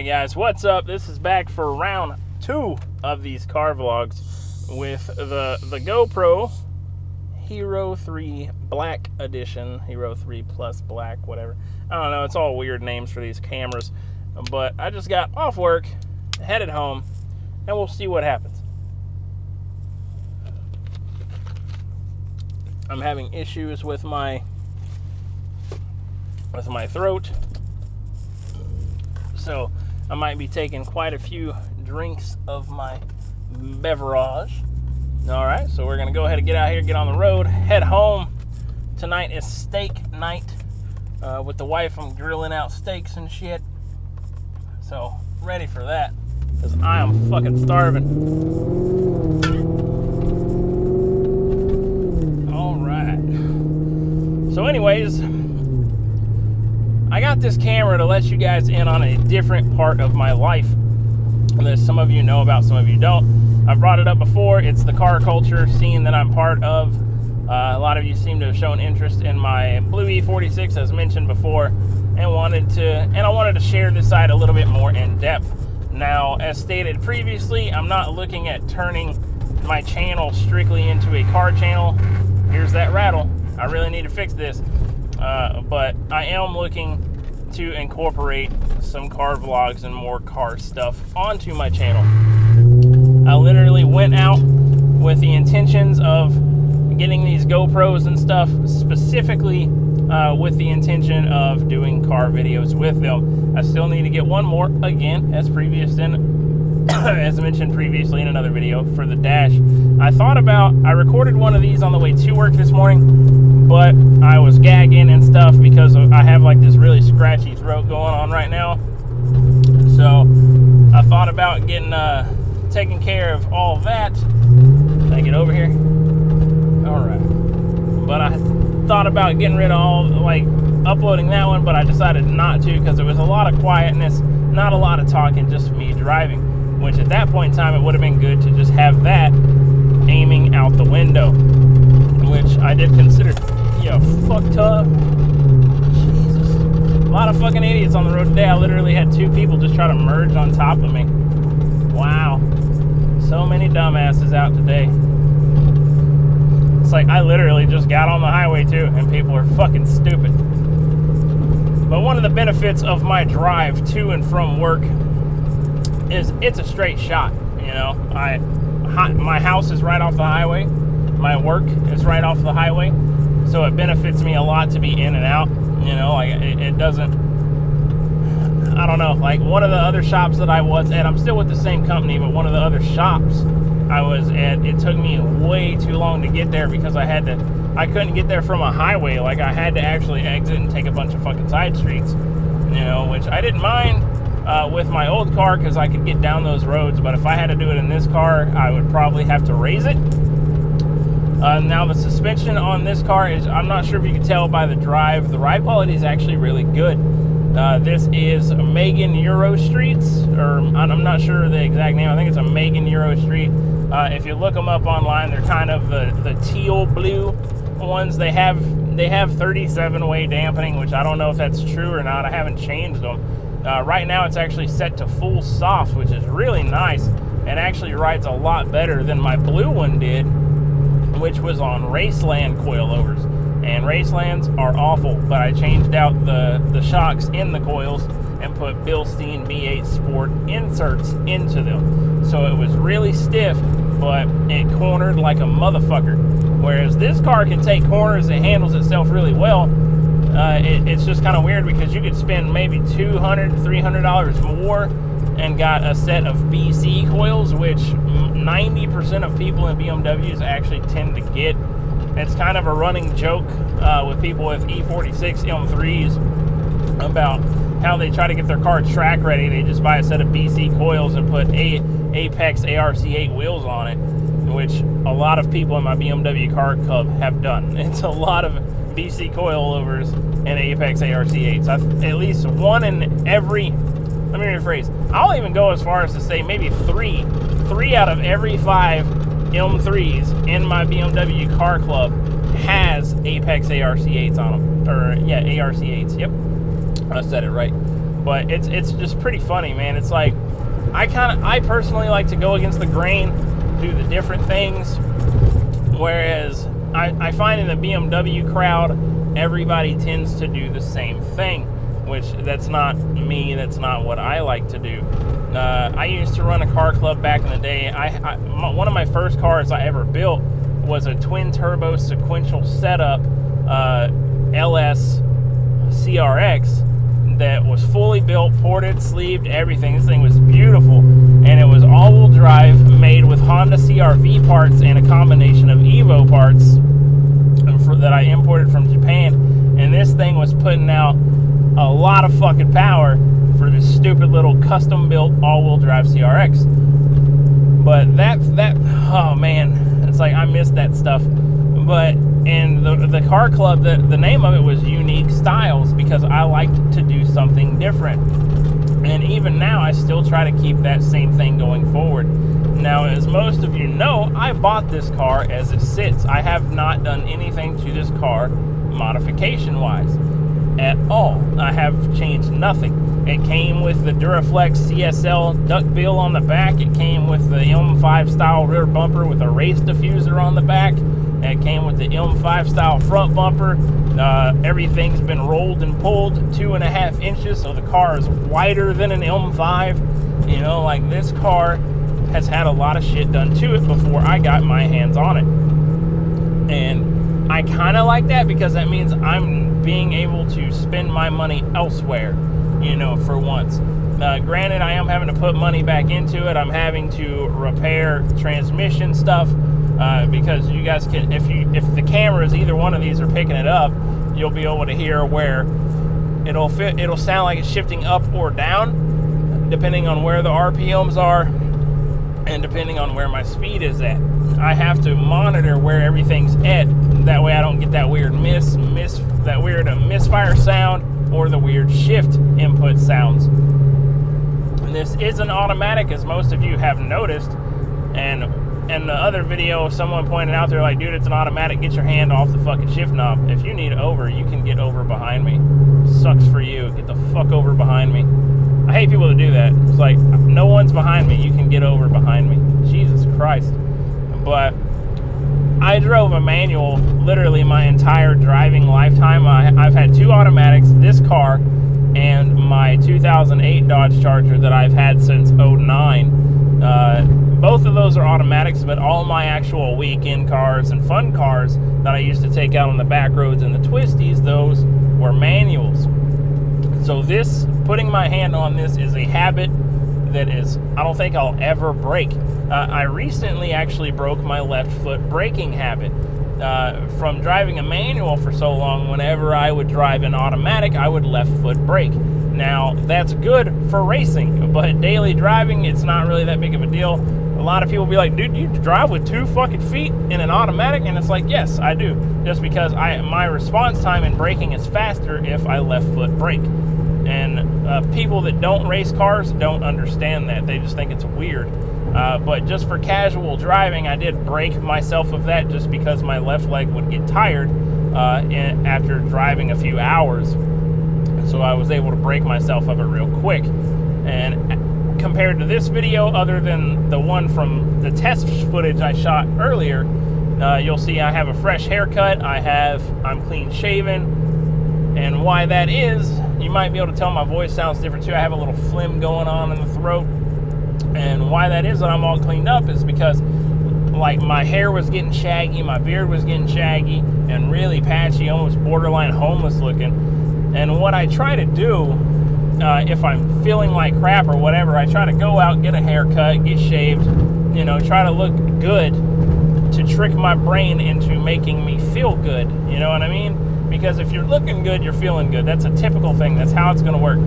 Alright guys, what's up? This is back for round 2 of these car vlogs with the GoPro Hero 3 Black Edition, Hero 3 Plus Black, whatever. I don't know, it's all weird names for these cameras. But I just got off work, headed home, and we'll see what happens. I'm having issues with my throat. So I might be taking quite a few drinks of my beverage. All right, so we're gonna go ahead and get out here, get on the road, head home. Tonight is steak night. With the wife, I'm grilling out steaks and shit. So ready for that, because I am fucking starving. All right. So anyways, I got this camera to let you guys in on a different part of my life that some of you know about, some of you don't. I've brought it up before. It's the car culture scene that I'm part of. A lot of you seem to have shown interest in my Blue E46, as mentioned before, and I wanted to share this side a little bit more in depth. Now, as stated previously, I'm not looking at turning my channel strictly into a car channel. Here's that rattle. I really need to fix this. But I am looking to incorporate some car vlogs and more car stuff onto my channel. I literally went out with the intentions of getting these GoPros and stuff specifically with the intention of doing car videos with them. I still need to get one more, again, as mentioned previously in another video, for the dash. I recorded one of these on the way to work this morning, but I was gagging and stuff because I have like this really scratchy throat going on right now. So I thought about getting taking care of all that. Can I get over here? All right. But I thought about getting rid of all, like, uploading that one, but I decided not to because there was a lot of quietness, not a lot of talking, just me driving, which at that point in time it would have been good to just have that aiming out the window, which I did consider. Yo, fuck tough. Jesus. A lot of fucking idiots on the road today. I literally had 2 people just try to merge on top of me. Wow. So many dumbasses out today. It's like I literally just got on the highway too, and people are fucking stupid. But one of the benefits of my drive to and from work is it's a straight shot. You know, my house is right off the highway. My work is right off the highway. So it benefits me a lot to be in and out. You know, like it doesn't, I don't know, like one of the other shops that I was at, I'm still with the same company, but one of the other shops I was at, it took me way too long to get there because I couldn't get there from a highway. Like I had to actually exit and take a bunch of fucking side streets, you know, which I didn't mind with my old car because I could get down those roads. But if I had to do it in this car, I would probably have to raise it. Now the suspension on this car is, I'm not sure if you can tell by the drive, the ride quality is actually really good. This is Megan Euro Streets, or I'm not sure the exact name. I think it's a Megan Euro Street. If you look them up online, they're kind of the teal blue ones. They have 37-way dampening, which I don't know if that's true or not. I haven't changed them. Right now it's actually set to full soft, which is really nice, and actually rides a lot better than my blue one did, which was on Raceland coilovers. And Racelands are awful, but I changed out the shocks in the coils and put Bilstein B8 Sport inserts into them. So it was really stiff, but it cornered like a motherfucker. Whereas this car can take corners, it handles itself really well. It's just kind of weird because you could spend maybe $200, $300 more and got a set of BC coils, which 90% of people in BMWs actually tend to get. It's kind of a running joke with people with E46 M3s about how they try to get their car track ready. They just buy a set of BC coils and put Apex ARC8 wheels on it, which a lot of people in my BMW car club have done. It's a lot of BC coilovers and Apex ARC8s. At least one in every, let me rephrase, I'll even go as far as to say maybe three out of every 5 M3s in my BMW car club has Apex ARC8s on them. Or, yeah, ARC8s, yep. I said it right. But it's just pretty funny, man. It's like, I personally like to go against the grain, do the different things, whereas I find in the BMW crowd, everybody tends to do the same thing, which that's not me. That's not what I like to do. I used to run a car club back in the day. One of my first cars I ever built was a twin turbo sequential setup LS CRX that was fully built, ported, sleeved, everything. This thing was beautiful, and it was all-wheel drive, made with Honda CR-V parts and a combination of Evo parts that I imported from Japan. And this thing was putting out a lot of fucking power for this stupid little custom-built all-wheel drive CRX. But that oh man, it's like I miss that stuff. But in the car club, the name of it was Unique Styles, because I liked to do something different. And even now, I still try to keep that same thing going forward. Now, as most of you know, I bought this car as it sits. I have not done anything to this car modification-wise at all. I have changed nothing. It came with the Duraflex CSL duckbill on the back. It came with the M5 style rear bumper with a race diffuser on the back. It came with the M5 style front bumper. Everything's been rolled and pulled 2.5 inches, so the car is wider than an M5. You know, like, this car has had a lot of shit done to it before I got my hands on it. And I kind of like that, because that means I'm being able to spend my money elsewhere, you know, for once. Granted, I am having to put money back into it. I'm having to repair transmission stuff, because you guys can, if the cameras, either one of these are picking it up, you'll be able to hear where it'll sound like it's shifting up or down, depending on where the RPMs are and depending on where my speed is at. I have to monitor where everything's at. That way I don't get that weird misfire sound or the weird shift input sounds. And this is an automatic, as most of you have noticed. And in the other video, someone pointed out, they're like, dude, it's an automatic, get your hand off the fucking shift knob. If you need over, you can get over behind me. Sucks for you. Get the fuck over behind me. I hate people that do that. It's like, no one's behind me, you can get over behind me. Jesus Christ. But I drove a manual literally my entire driving lifetime. I've had 2 automatics, this car, and my 2008 Dodge Charger that I've had since 09. Both of those are automatics, but all my actual weekend cars and fun cars that I used to take out on the back roads and the twisties, those were manuals. So this, putting my hand on this, is a habit that is, I don't think I'll ever break. I recently actually broke my left foot braking habit. From driving a manual for so long, whenever I would drive an automatic, I would left foot brake. Now, that's good for racing, but daily driving, it's not really that big of a deal. A lot of people be like, dude, you drive with 2 fucking feet in an automatic? And it's like, yes, I do. Just because my response time in braking is faster if I left foot brake. And people that don't race cars don't understand that. They just think it's weird. But just for casual driving, I did break myself of that just because my left leg would get tired after driving a few hours. So I was able to break myself of it real quick. And compared to this video, other than the one from the test footage I shot earlier, you'll see I have a fresh haircut. I'm clean shaven. And why that is, you might be able to tell my voice sounds different too. I have a little phlegm going on in the throat. And why that is that I'm all cleaned up is because, like, my hair was getting shaggy, my beard was getting shaggy and really patchy, almost borderline homeless looking. And what I try to do, if I'm feeling like crap or whatever, I try to go out, get a haircut, get shaved, you know, try to look good to trick my brain into making me feel good. You know what I mean? Because if you're looking good, you're feeling good. That's a typical thing. That's how it's going to work.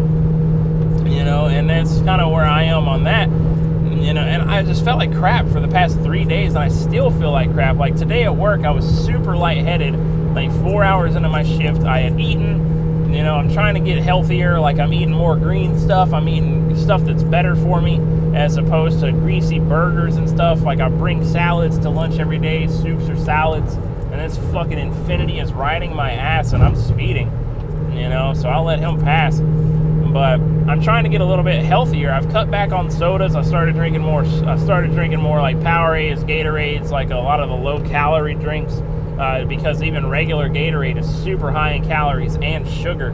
You know, and that's kind of where I am on that. You know, and I just felt like crap for the past 3 days, and I still feel like crap. Like today at work, I was super lightheaded. Like 4 hours into my shift, I had eaten. You know, I'm trying to get healthier. Like, I'm eating more green stuff. I'm eating stuff that's better for me as opposed to greasy burgers and stuff. Like, I bring salads to lunch every day, soups or salads, and this fucking Infinity is riding my ass, and I'm speeding. You know, so I'll let him pass. But I'm trying to get a little bit healthier. I've cut back on sodas. I started drinking more like Powerades, Gatorades, like a lot of the low-calorie drinks, because even regular Gatorade is super high in calories and sugar.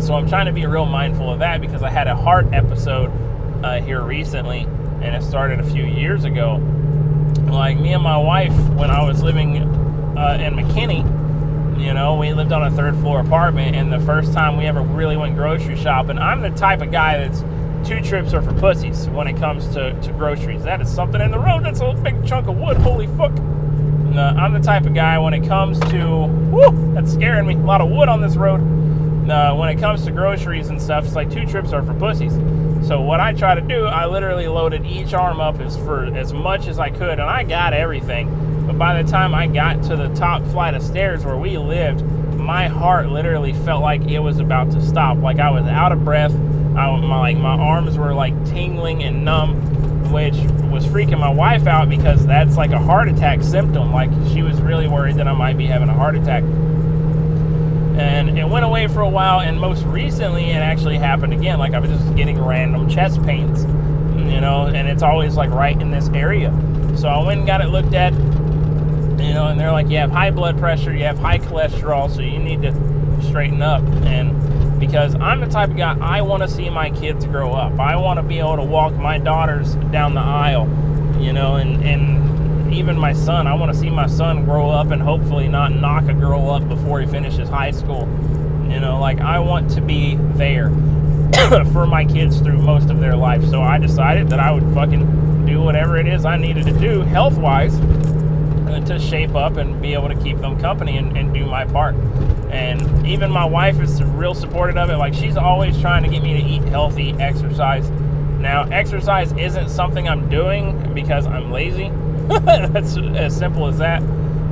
So I'm trying to be real mindful of that, because I had a heart episode here recently, and it started a few years ago. Like, me and my wife, when I was living in McKinney, you know, we lived on a 3rd floor apartment, and the first time we ever really went grocery shopping, I'm the type of guy that's 2 trips are for pussies when it comes to groceries. That is something in the road. That's a big chunk of wood. Holy fuck. I'm the type of guy when it comes to, whoo, that's scaring me. A lot of wood on this road. When it comes to groceries and stuff, it's like 2 trips are for pussies. So what I try to do, I literally loaded each arm up for as much as I could, and I got everything. But by the time I got to the top flight of stairs where we lived, my heart literally felt like it was about to stop. Like, I was out of breath. My arms were like tingling and numb, which was freaking my wife out, because that's like a heart attack symptom. Like, she was really worried that I might be having a heart attack. And it went away for a while, and most recently it actually happened again. Like, I was just getting random chest pains, you know, and it's always like right in this area. So I went and got it looked at, you know, and they're like, you have high blood pressure, you have high cholesterol, so you need to straighten up. And because I'm the type of guy, I want to see my kids grow up. I want to be able to walk my daughters down the aisle, you know, and even my son. I want to see my son grow up and hopefully not knock a girl up before he finishes high school. You know, like, I want to be there for my kids through most of their life. So I decided that I would fucking do whatever it is I needed to do health-wise to shape up and be able to keep them company and do my part. And even my wife is real supportive of it. Like, she's always trying to get me to eat healthy, exercise. Now, exercise isn't something I'm doing because I'm lazy. That's as simple as that.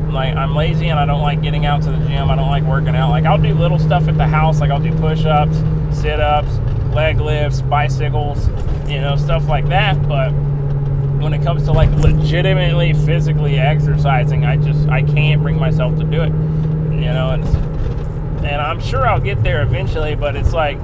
Like, I'm lazy and I don't like getting out to the gym. I don't like working out. Like, I'll do little stuff at the house. Like, I'll do push-ups, sit-ups, leg lifts, bicycles, you know, stuff like that. But when it comes to like legitimately physically exercising, I can't bring myself to do it, you know. And I'm sure I'll get there eventually, but it's like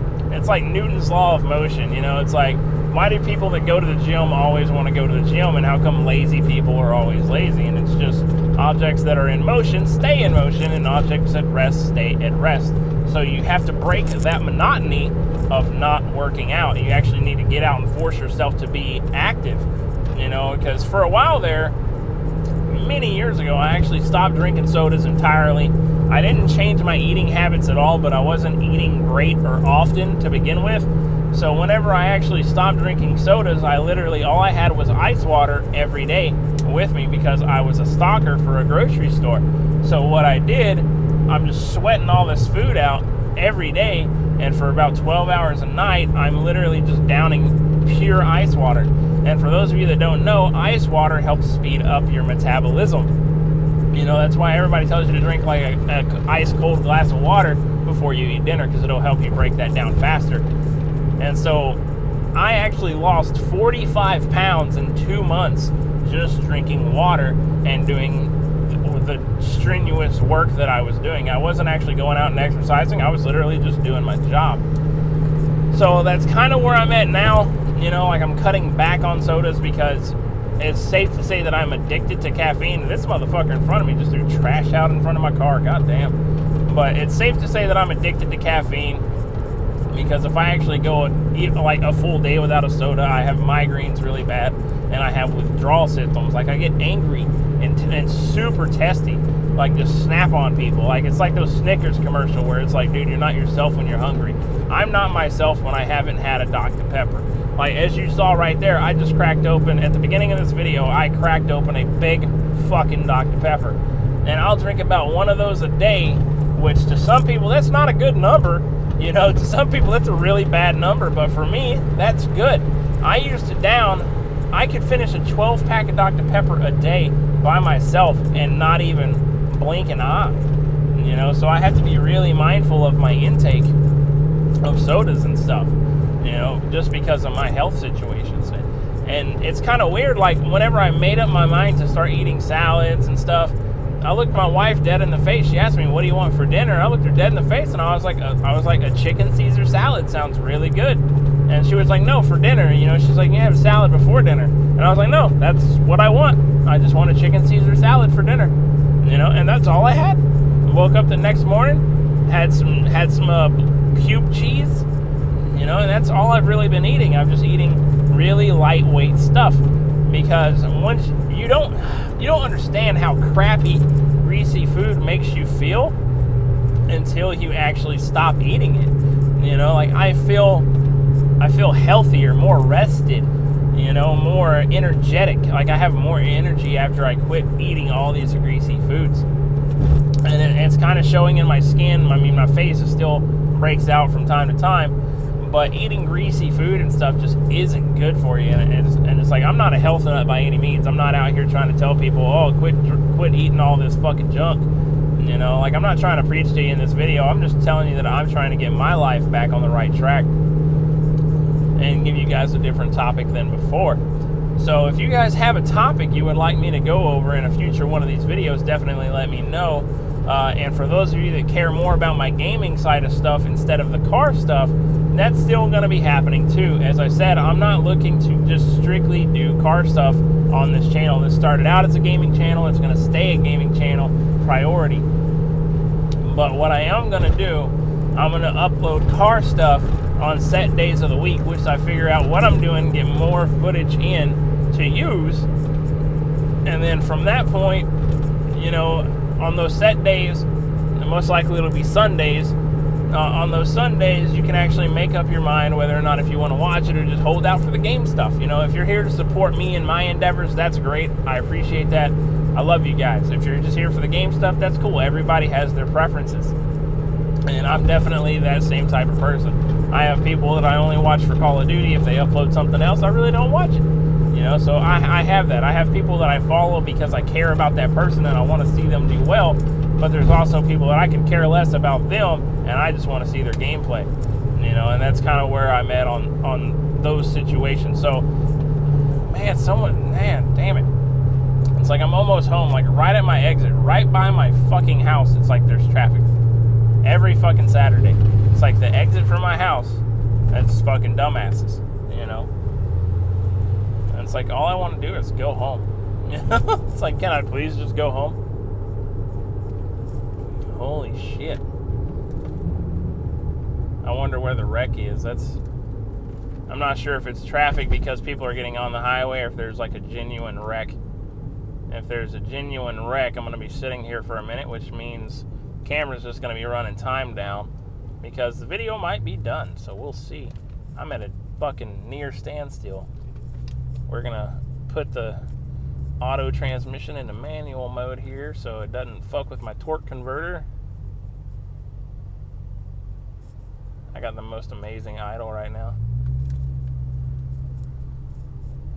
Newton's law of motion, you know. It's like, why do people that go to the gym always want to go to the gym, and how come lazy people are always lazy? And it's just objects that are in motion stay in motion, and objects at rest stay at rest. So you have to break that monotony of not working out. You actually need to get out and force yourself to be active, you know, because for a while there, many years ago, I actually stopped drinking sodas entirely. I didn't change my eating habits at all, but I wasn't eating great or often to begin with. So whenever I actually stopped drinking sodas, I literally, all I had was ice water every day with me, because I was a stalker for a grocery store. So what I did, I'm just sweating all this food out every day, and for about 12 hours a night, I'm literally just downing pure ice water. And for those of you that don't know, ice water helps speed up your metabolism. You know, that's why everybody tells you to drink like a ice cold glass of water before you eat dinner, because it'll help you break that down faster. And so I actually lost 45 pounds in 2 months just drinking water and doing the strenuous work that I was doing. I wasn't actually going out and exercising. I was literally just doing my job. So that's kind of where I'm at now. You know, like, I'm cutting back on sodas because it's safe to say that I'm addicted to caffeine. This motherfucker in front of me just threw trash out in front of my car. God damn. But it's safe to say that I'm addicted to caffeine, because if I actually go eat like a full day without a soda, I have migraines really bad, and I have withdrawal symptoms. Like, I get angry and super testy, like just snap on people. Like, it's like those Snickers commercial where it's like, dude, you're not yourself when you're hungry. I'm not myself when I haven't had a Dr. Pepper. Like, as you saw right there, I just cracked open, at the beginning of this video, I cracked open a big fucking Dr. Pepper. And I'll drink about one of those a day, which to some people, that's not a good number. You know, to some people, that's a really bad number, but for me, that's good. I used to I could finish a 12-pack of Dr. Pepper a day by myself and not even blink an eye. You know, so I have to be really mindful of my intake of sodas and stuff, you know, just because of my health situations. And it's kind of weird, like, whenever I made up my mind to start eating salads and stuff, I looked my wife dead in the face. She asked me, "What do you want for dinner?" I looked her dead in the face, and I was like, "A chicken Caesar salad sounds really good." And she was like, "No, for dinner." You know, she's like, "You have salad before dinner." And I was like, "No, that's what I want. I just want a chicken Caesar salad for dinner." You know, and that's all I had. I woke up the next morning, had some cube cheese. You know, and that's all I've really been eating. I'm just eating really lightweight stuff, because once you don't understand how crappy greasy food makes you feel until you actually stop eating it. You know, like I feel healthier, more rested, you know, more energetic. Like I have more energy after I quit eating all these greasy foods. And it's kind of showing in my skin. I mean, my face is still breaks out from time to time, but eating greasy food and stuff just isn't good for you. And it's like, I'm not a health nut by any means. I'm not out here trying to tell people, oh, quit eating all this fucking junk. You know, like I'm not trying to preach to you in this video. I'm just telling you that I'm trying to get my life back on the right track and give you guys a different topic than before. So if you guys have a topic you would like me to go over in a future one of these videos, definitely let me know. And for those of you that care more about my gaming side of stuff instead of the car stuff, that's still going to be happening too. As I said, I'm not looking to just strictly do car stuff on this channel. This started out as a gaming channel. It's going to stay a gaming channel priority. But what I am going to do, I'm going to upload car stuff on set days of the week, which I figure out what I'm doing, get more footage in to use. And then from that point, you know, on those set days, and most likely it'll be Sundays, on those Sundays, you can actually make up your mind whether or not if you want to watch it or just hold out for the game stuff. You know, if you're here to support me in my endeavors, that's great. I appreciate that. I love you guys. If you're just here for the game stuff, that's cool. Everybody has their preferences. And I'm definitely that same type of person. I have people that I only watch for Call of Duty. If they upload something else, I really don't watch it. You know, so I have that. I have people that I follow because I care about that person and I want to see them do well. But there's also people that I can care less about them and I just want to see their gameplay. You know, and that's kind of where I'm at on those situations. So, man, damn it. It's like I'm almost home, like right at my exit, right by my fucking house. It's like there's traffic every fucking Saturday. It's like the exit from my house, that's fucking dumbasses, you know? And it's like, all I want to do is go home. It's like, can I please just go home? Holy shit. I wonder where the wreck is. I'm not sure if it's traffic because people are getting on the highway or if there's like a genuine wreck. If there's a genuine wreck, I'm going to be sitting here for a minute, which means camera's just going to be running time down because the video might be done, so we'll see. I'm at a fucking near standstill. We're going to put the auto transmission into manual mode here so it doesn't fuck with my torque converter. I got the most amazing idle right now.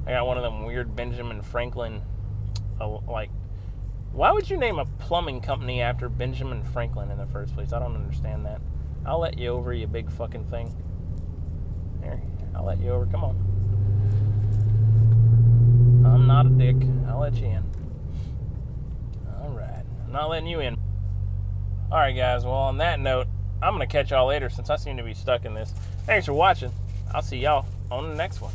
I got one of them weird Benjamin Franklin, like, why would you name a plumbing company after Benjamin Franklin in the first place? I don't understand that. I'll let you over, you big fucking thing. Here, I'll let you over. Come on. I'm not a dick. I'll let you in. Alright. I'm not letting you in. Alright, guys. Well, on that note, I'm going to catch y'all later since I seem to be stuck in this. Thanks for watching. I'll see y'all on the next one.